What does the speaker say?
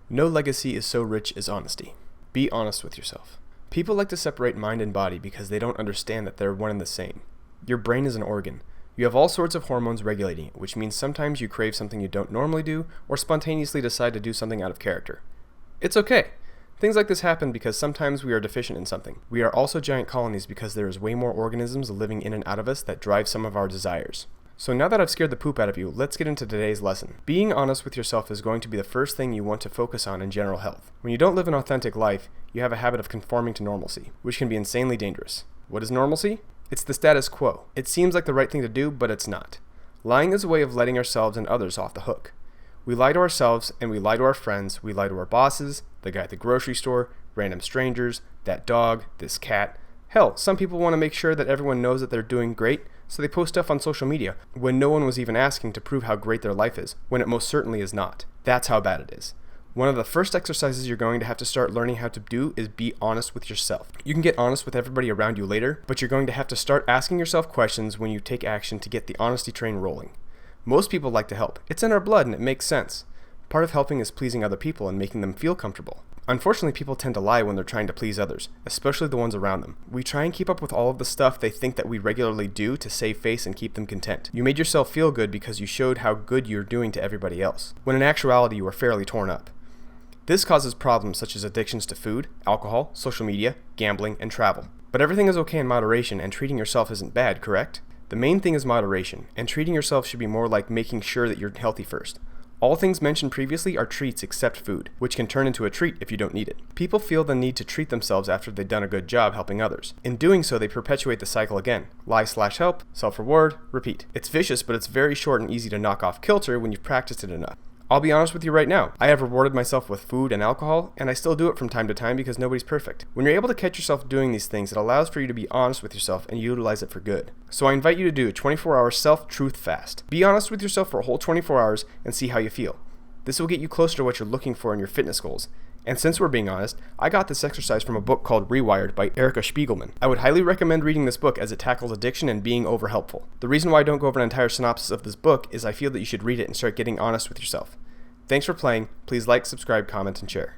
No legacy is so rich as honesty. Be honest with yourself. People like to separate mind and body because they don't understand that they're one and the same. Your brain is an organ. You have all sorts of hormones regulating it, which means sometimes you crave something you don't normally do or spontaneously decide to do something out of character. It's okay. Things like this happen because sometimes we are deficient in something. We are also giant colonies because there is way more organisms living in and out of us that drive some of our desires. So now that I've scared the poop out of you, let's get into today's lesson. Being honest with yourself is going to be the first thing you want to focus on in general health. When you don't live an authentic life, you have a habit of conforming to normalcy, which can be insanely dangerous. What is normalcy? It's the status quo. It seems like the right thing to do, but it's not. Lying is a way of letting ourselves and others off the hook. We lie to ourselves and we lie to our friends, we lie to our bosses, the guy at the grocery store, random strangers, that dog, this cat. Hell, some people want to make sure that everyone knows that they're doing great, so they post stuff on social media when no one was even asking to prove how great their life is, when it most certainly is not. That's how bad it is. One of the first exercises you're going to have to start learning how to do is be honest with yourself. You can get honest with everybody around you later, but you're going to have to start asking yourself questions when you take action to get the honesty train rolling. Most people like to help. It's in our blood and it makes sense. Part of helping is pleasing other people and making them feel comfortable. Unfortunately, people tend to lie when they're trying to please others, especially the ones around them. We try and keep up with all of the stuff they think that we regularly do to save face and keep them content. You made yourself feel good because you showed how good you're doing to everybody else, when in actuality you are fairly torn up. This causes problems such as addictions to food, alcohol, social media, gambling, and travel. But everything is okay in moderation and treating yourself isn't bad, correct? The main thing is moderation, and treating yourself should be more like making sure that you're healthy first. All things mentioned previously are treats except food, which can turn into a treat if you don't need it. People feel the need to treat themselves after they've done a good job helping others. In doing so, they perpetuate the cycle again. Lie/help, self-reward, repeat. It's vicious, but it's very short and easy to knock off kilter when you've practiced it enough. I'll be honest with you right now. I have rewarded myself with food and alcohol, and I still do it from time to time because nobody's perfect. When you're able to catch yourself doing these things, it allows for you to be honest with yourself and utilize it for good. So I invite you to do a 24-hour self-truth fast. Be honest with yourself for a whole 24 hours and see how you feel. This will get you closer to what you're looking for in your fitness goals. And since we're being honest, I got this exercise from a book called Rewired by Erica Spiegelman. I would highly recommend reading this book as it tackles addiction and being over-helpful. The reason why I don't go over an entire synopsis of this book is I feel that you should read it and start getting honest with yourself. Thanks for playing. Please like, subscribe, comment, and share.